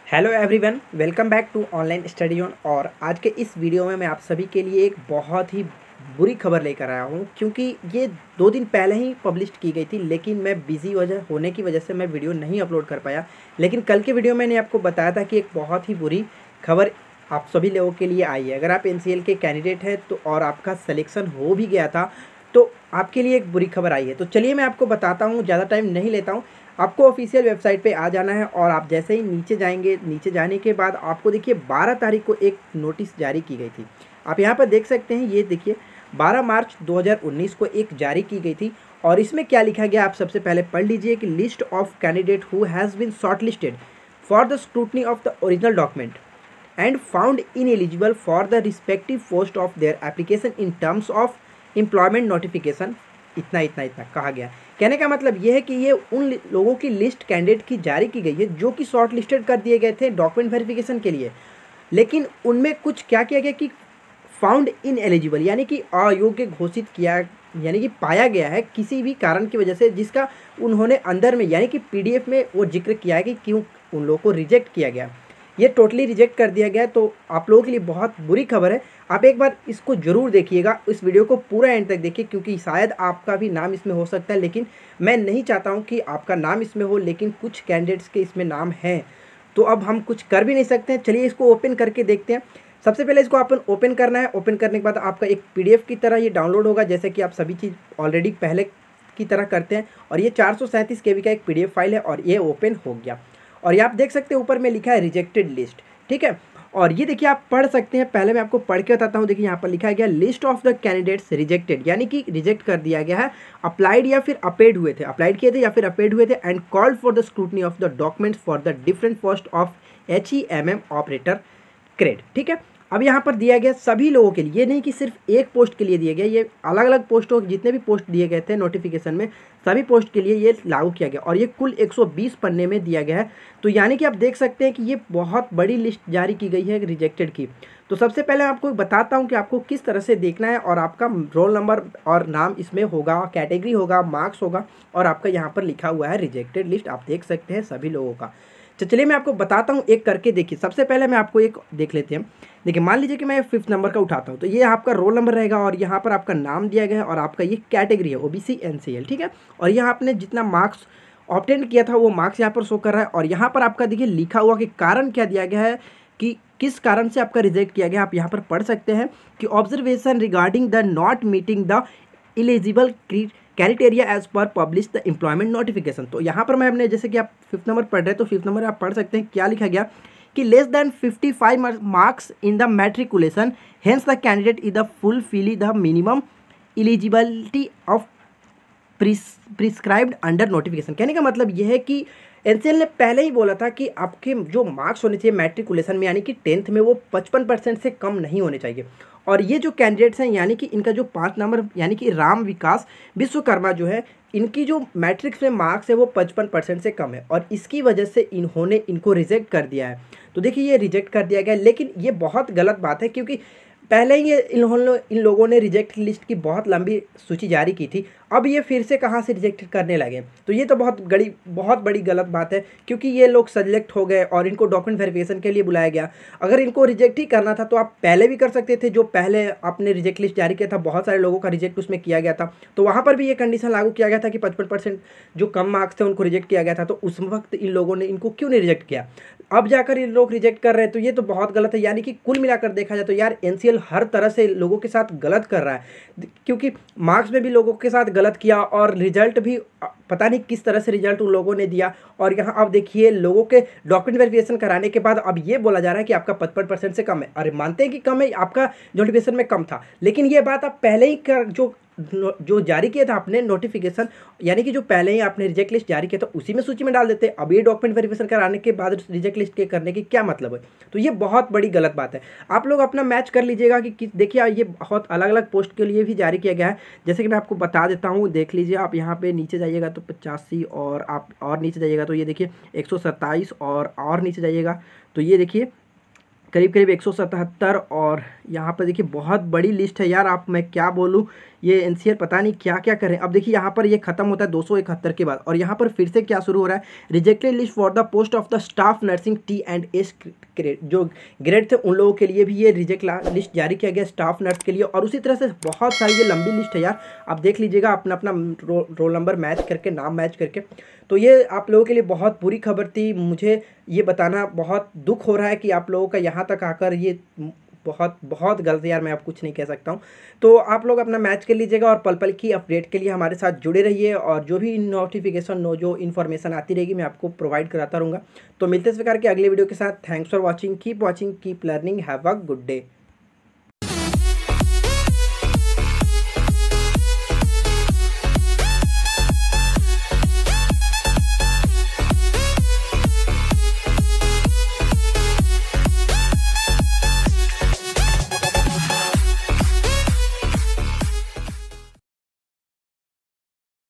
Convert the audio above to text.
Hello everyone, welcome back to online study on. और आज के इस वीडियो में मैं आप सभी के लिए एक बहुत ही बुरी खबर लेकर आया हूं, क्योंकि ये 2 दिन पहले ही पब्लिश की गई थी, लेकिन मैं बिज़ी होने की वजह से मैं वीडियो नहीं अपलोड कर पाया। लेकिन कल के वीडियो में मैंने आपको बताया था कि एक बहुत ही बुरी खबर आप सभी लोगों के लिए आई है। अगर आप एनसीएल के कैंडिडेट हैं तो और आपका सिलेक्शन हो भी गया था तो आपके लिए एक बुरी खबर आई है। तो चलिए मैं आपको बताता हूँ, ज़्यादा टाइम नहीं लेता हूँ। आपको ऑफिशियल वेबसाइट पे आ जाना है और आप जैसे ही नीचे जाएंगे, नीचे जाने के बाद आपको देखिए 12 तारीख को एक नोटिस जारी की गई थी। आप यहाँ पर देख सकते हैं, ये देखिए 12 मार्च 2019 को एक जारी की गई थी। और इसमें क्या लिखा गया आप सबसे पहले पढ़ लीजिए कि list of candidate who has been shortlisted for the scrutiny of the original document and found ineligible for the respective post of their application in terms of employment notification। इतना इतना इतना कहा गया। कहने का मतलब ये है कि ये उन लोगों की लिस्ट कैंडिडेट की जारी की गई है जो कि शॉर्ट लिस्टेड कर दिए गए थे डॉक्यूमेंट वेरिफिकेशन के लिए, लेकिन उनमें कुछ क्या किया गया कि फाउंड इन एलिजिबल, यानी कि अयोग्य घोषित किया, यानी कि पाया गया है किसी भी कारण की वजह से, जिसका उन्होंने अंदर में यानी कि पीडीएफ में वो जिक्र किया है कि क्यों उन लोगों को रिजेक्ट किया गया। ये टोटली रिजेक्ट कर दिया गया। तो आप लोगों के लिए बहुत बुरी खबर है। आप एक बार इसको ज़रूर देखिएगा, इस वीडियो को पूरा एंड तक देखिए, क्योंकि शायद आपका भी नाम इसमें हो सकता है, लेकिन मैं नहीं चाहता हूं कि आपका नाम इसमें हो, लेकिन कुछ कैंडिडेट्स के इसमें नाम हैं तो अब हम कुछ कर भी नहीं सकते हैं। चलिए इसको ओपन करके देखते हैं। सबसे पहले इसको अपन ओपन करना है। ओपन करने के बाद आपका एक पीडीएफ की तरह ये डाउनलोड होगा, जैसे कि आप सभी चीज़ ऑलरेडी पहले की तरह करते हैं। और ये 437 KB का एक पीडीएफ फाइल है और ये ओपन हो गया। और ये आप देख सकते हैं ऊपर में लिखा है रिजेक्टेड लिस्ट, ठीक है। और ये देखिए आप पढ़ सकते हैं। पहले मैं आपको पढ़ के बताता हूँ। देखिए यहाँ पर लिखा गया list of the candidates rejected, यानी कि रिजेक्ट कर दिया गया है। अप्लाइड या फिर अपेड हुए थे, अप्लाइड किए थे या फिर अपेड हुए थे, and called for the scrutiny of the documents for the different post of HEMM operator grade, ठीक है। अब यहाँ पर दिया गया सभी लोगों के लिए, ये नहीं कि सिर्फ एक पोस्ट के लिए दिया गया, ये अलग अलग पोस्टों जितने भी पोस्ट दिए गए थे नोटिफिकेशन में, सभी पोस्ट के लिए ये लागू किया गया। और ये कुल 120 पन्ने में दिया गया है। तो यानी कि आप देख सकते हैं कि ये बहुत बड़ी लिस्ट जारी की गई है रिजेक्टेड की। तो सबसे पहले मैं आपको बताता हूँ कि आपको किस तरह से देखना है। और आपका रोल नंबर और नाम इसमें होगा, कैटेगरी होगा, मार्क्स होगा, और आपका यहाँ पर लिखा हुआ है रिजेक्टेड लिस्ट, आप देख सकते हैं सभी लोगों का। तो चलिए मैं आपको बताता हूँ एक करके। देखिए सबसे पहले मैं आपको एक देख लेते हैं। देखिए मान लीजिए कि मैं 5th नंबर का उठाता हूँ, तो ये आपका रोल नंबर रहेगा और यहाँ पर आपका नाम दिया गया है और आपका ये कैटेगरी है OBC NCL, ठीक है। और यहाँ आपने जितना मार्क्स ऑब्टेन किया था वो मार्क्स यहाँ पर शो कर रहा है। और यहाँ पर आपका देखिए लिखा हुआ कि कारण क्या दिया गया है, कि किस कारण से आपका रिजेक्ट किया गया। आप यहाँ पर पढ़ सकते हैं कि observation regarding the not meeting the eligible criteria as per publish the employment notification. तो यहाँ पर मैं अपने, जैसे कि आप 5th नंबर पढ़ रहे हैं तो 5th नंबर आप पढ़ सकते हैं क्या लिखा गया कि less than 55 marks in the matriculation, hence the candidate is the fulfil the minimum eligibility of prescribed under notification. कहने का मतलब यह है कि एनसीएल ने पहले ही बोला था कि आपके जो मार्क्स होने चाहिए मैट्रिकुलेशन में, यानी कि 10th में, वो 55% से कम नहीं होने चाहिए। और ये जो कैंडिडेट्स हैं, यानी कि इनका जो 5 नंबर यानी कि राम विकास विश्वकर्मा जो है, इनकी जो मैट्रिक्स में मार्क्स है वो 55% से कम है, और इसकी वजह से इन्होंने इनको रिजेक्ट कर दिया है। तो देखिए ये रिजेक्ट कर दिया गया, लेकिन ये बहुत गलत बात है, क्योंकि पहले ही ये इन लोगों ने रिजेक्ट लिस्ट की बहुत लंबी सूची जारी की थी। अब ये फिर से कहाँ से रिजेक्ट करने लगे, तो ये तो बहुत बड़ी गलत बात है, क्योंकि ये लोग सेलेक्ट हो गए और इनको डॉक्यूमेंट वेरिफिकेशन के लिए बुलाया गया। अगर इनको रिजेक्ट ही करना था तो आप पहले भी कर सकते थे, जो पहले आपने रिजेक्ट लिस्ट जारी किया था, बहुत सारे लोगों का रिजेक्ट उसमें किया गया था। तो वहाँ पर भी ये कंडीशन लागू किया गया था कि 55% जो कम मार्क्स थे उनको रिजेक्ट किया गया था। तो उस वक्त इन लोगों ने इनको क्यों नहीं रिजेक्ट किया, अब जाकर ये लोग रिजेक्ट कर रहे हैं, तो ये तो बहुत गलत है। यानी कि कुल मिलाकर देखा जाए तो यार एनसीएल हर तरह से लोगों के साथ गलत कर रहा है, क्योंकि मार्क्स में भी लोगों के साथ गलत किया और रिजल्ट भी पता नहीं किस तरह से रिजल्ट उन लोगों ने दिया। और यहाँ अब देखिए लोगों के डॉक्यूमेंट वेरिफिकेशन कराने के बाद अब ये बोला जा रहा है कि आपका 55% से कम है। अरे मानते हैं कि कम है, आपका नोटिफिकेशन में कम था, लेकिन ये बात आप पहले ही जो जारी किया था आपने नोटिफिकेशन, यानी कि जो पहले ही आपने रिजेक्ट लिस्ट जारी किया था उसी में सूची में डाल देते। अब ये डॉक्यूमेंट वेरिफिकेशन कराने के बाद रिजेक्ट लिस्ट के करने की क्या मतलब है। तो ये बहुत बड़ी गलत बात है। आप लोग अपना मैच कर लीजिएगा कि देखिए ये बहुत अलग अलग पोस्ट के लिए भी जारी किया गया है। जैसे कि मैं आपको बता देता हूँ, देख लीजिए आप यहाँ पे नीचे जाइएगा तो 85, और आप और नीचे जाइएगा तो ये देखिए 127, और नीचे जाइएगा तो ये देखिए करीब करीब 177। और यहाँ पर देखिए बहुत बड़ी लिस्ट है यार, आप मैं क्या बोलूँ, ये एनसीआर पता नहीं क्या क्या करें। अब देखिए यहाँ पर ये खत्म होता है 271 के बाद, और यहाँ पर फिर से क्या शुरू हो रहा है, rejected list for the post of the staff nursing T&S grade, जो ग्रेड थे उन लोगों के लिए भी ये रिजेक्ट लिस्ट जारी किया गया स्टाफ नर्स के लिए। और उसी तरह से बहुत सारी ये लंबी लिस्ट है यार, आप देख लीजिएगा अपना अपना रोल नंबर मैच करके, नाम मैच करके। तो ये आप लोगों के लिए बहुत बुरी खबर थी, मुझे ये बताना बहुत दुख हो रहा है कि आप लोगों का यहाँ तक आकर ये बहुत बहुत गलत, यार मैं अब कुछ नहीं कह सकता हूँ। तो आप लोग अपना मैच कर लीजिएगा, और पल पल की अपडेट के लिए हमारे साथ जुड़े रहिए, और जो भी नोटिफिकेशन जो इन्फॉर्मेशन आती रहेगी मैं आपको प्रोवाइड कराता रहूँगा। तो मिलते इस प्रकार के अगले वीडियो के साथ। Thanks for watching, keep learning, have a good day.